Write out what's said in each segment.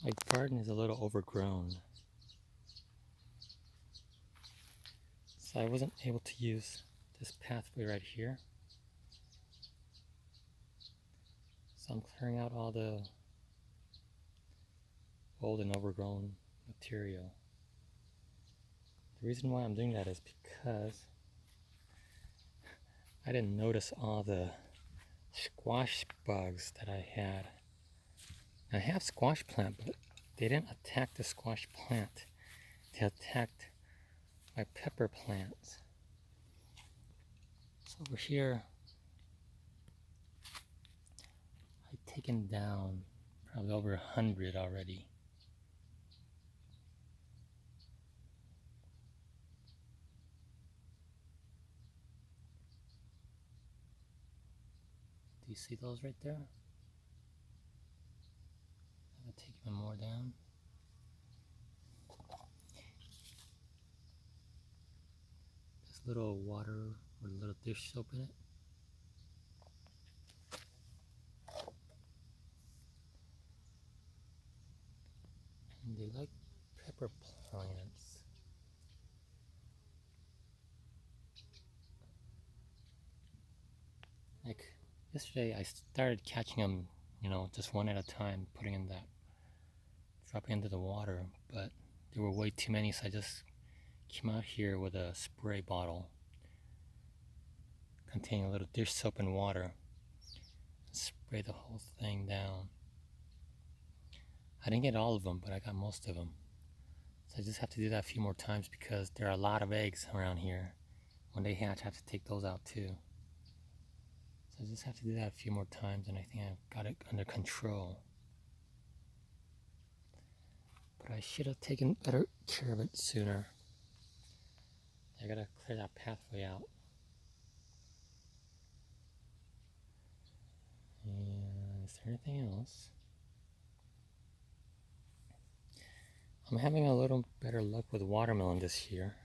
My garden is a little overgrown, so I wasn't able to use this pathway right here. So I'm clearing out all the old and overgrown material. The reason why I'm doing that is because I didn't notice all the squash bugs that I had. I have squash plant, but they didn't attack the squash plant. They attacked my pepper plants. So over here, I've taken down probably over 100 already. Do you see those right there? I'm gonna take even more down. This little water with a little dish soap in it. And they like pepper plants. Like yesterday, I started catching them, just one at a time, dropping into the water. But there were way too many, so I just came out here with a spray bottle containing a little dish soap and water. And spray the whole thing down. I didn't get all of them, but I got most of them. So I just have to do that a few more times because there are a lot of eggs around here. When they hatch, I have to take those out too. So I just have to do that a few more times, and I think I've got it under control. But I should have taken better care of it sooner. I gotta clear that pathway out. And is there anything else? I'm having a little better luck with watermelon this year.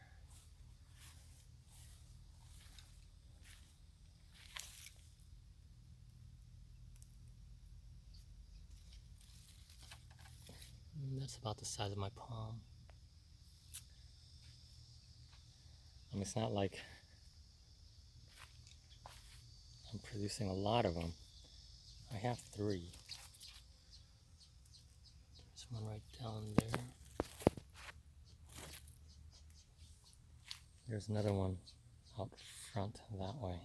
That's about the size of my palm. It's not like I'm producing a lot of them. I have 3. There's one right down there. There's another one out front that way.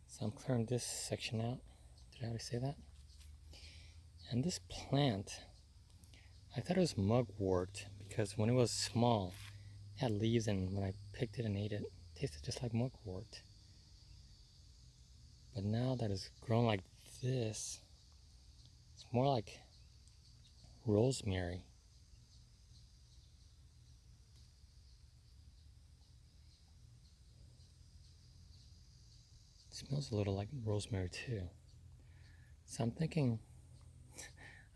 So I'm clearing this section out. Did I already say that? And this plant, I thought it was mugwort because when it was small, it had leaves, and when I picked it and ate it, it tasted just like mugwort. But now that it's grown like this, it's more like rosemary. It smells a little like rosemary too. So I'm thinking,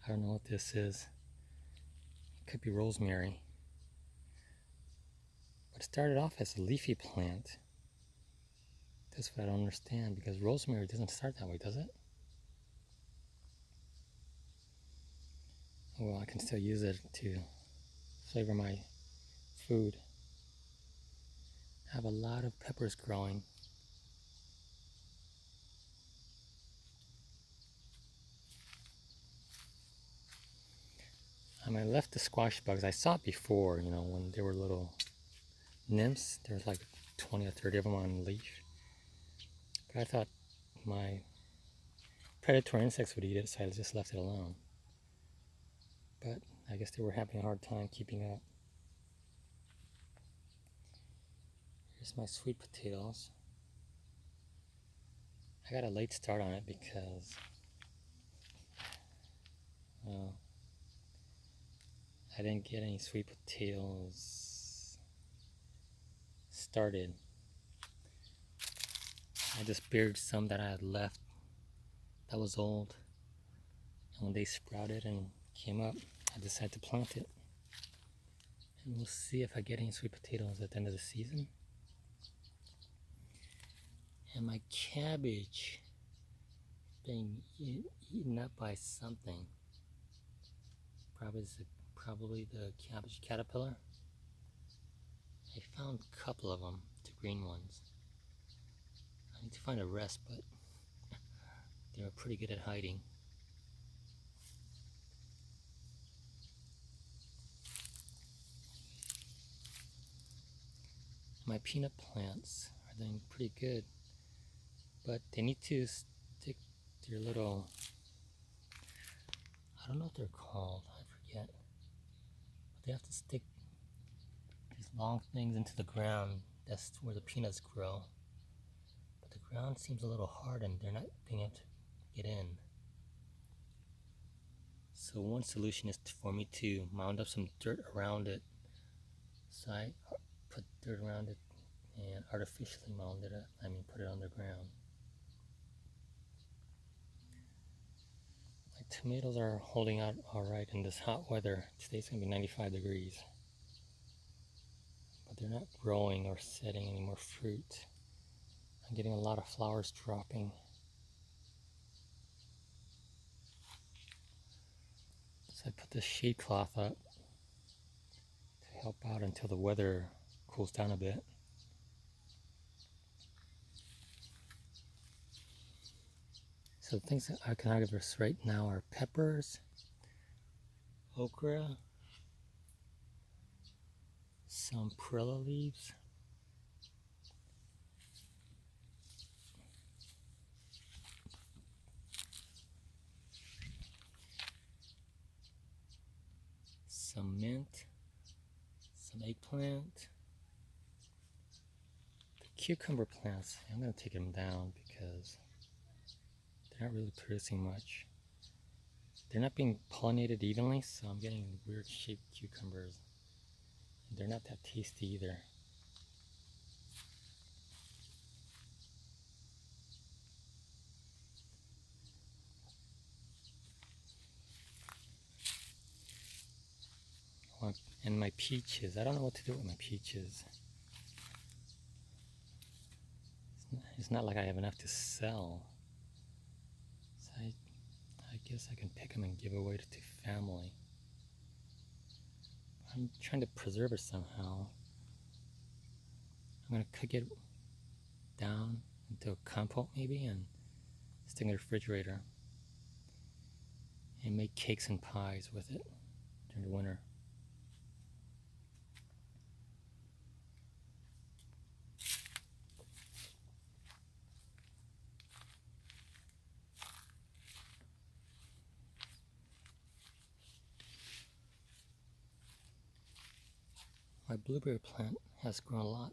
I don't know what this is. It could be rosemary. But it started off as a leafy plant. That's what I don't understand, because rosemary doesn't start that way, does it? Well, I can still use it to flavor my food. I have a lot of peppers growing. I left the squash bugs. I saw it before, when they were little nymphs. There's like 20 or 30 of them on a leaf. But I thought my predatory insects would eat it, so I just left it alone. But I guess they were having a hard time keeping up. Here's my sweet potatoes. I got a late start on it because I didn't get any sweet potatoes started. I just buried some that I had left that was old. And when they sprouted and came up, I decided to plant it. And we'll see if I get any sweet potatoes at the end of the season. And my cabbage being eaten up by something. Probably the cabbage caterpillar. I found a couple of them, the green ones. I need to find a rest, but they're pretty good at hiding. My peanut plants are doing pretty good, but they need to stick their little, I don't know what they're called, I forget. But they have to stick these long things into the ground. That's where the peanuts grow. But the ground seems a little hard and they're not being able to get in. So one solution is for me to mound up some dirt around it. So I put dirt around it and artificially mounded it. Put it underground. My tomatoes are holding out alright in this hot weather. Today's gonna be 95 degrees. But they're not growing or setting any more fruit. I'm getting a lot of flowers dropping. So I put this shade cloth up to help out until the weather cools down a bit. So the things that I can harvest right now are peppers, okra, some perilla leaves, some mint, some eggplant. The cucumber plants, I'm going to take them down because they're not really producing much. They're not being pollinated evenly, so I'm getting weird shaped cucumbers. They're not that tasty either. And my peaches, I don't know what to do with my peaches. It's not like I have enough to sell. So I guess I can pick them and give away to family. I'm trying to preserve it somehow. I'm going to cook it down into a compote maybe and stick it in the refrigerator and make cakes and pies with it during the winter. My blueberry plant has grown a lot,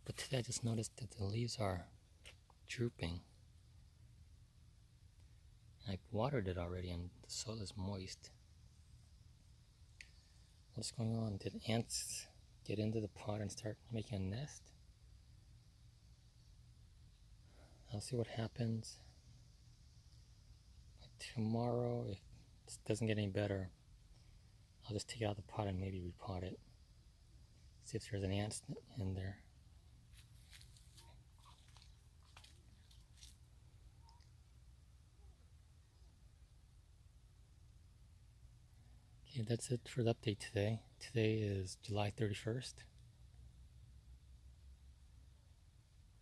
but today I just noticed that the leaves are drooping. I watered it already and the soil is moist. What's going on? Did ants get into the pot and start making a nest? I'll see what happens. Tomorrow, if this doesn't get any better, I'll just take it out of the pot and maybe repot it. See if there's an ant in there. Okay, that's it for the update today. Today is July 31st.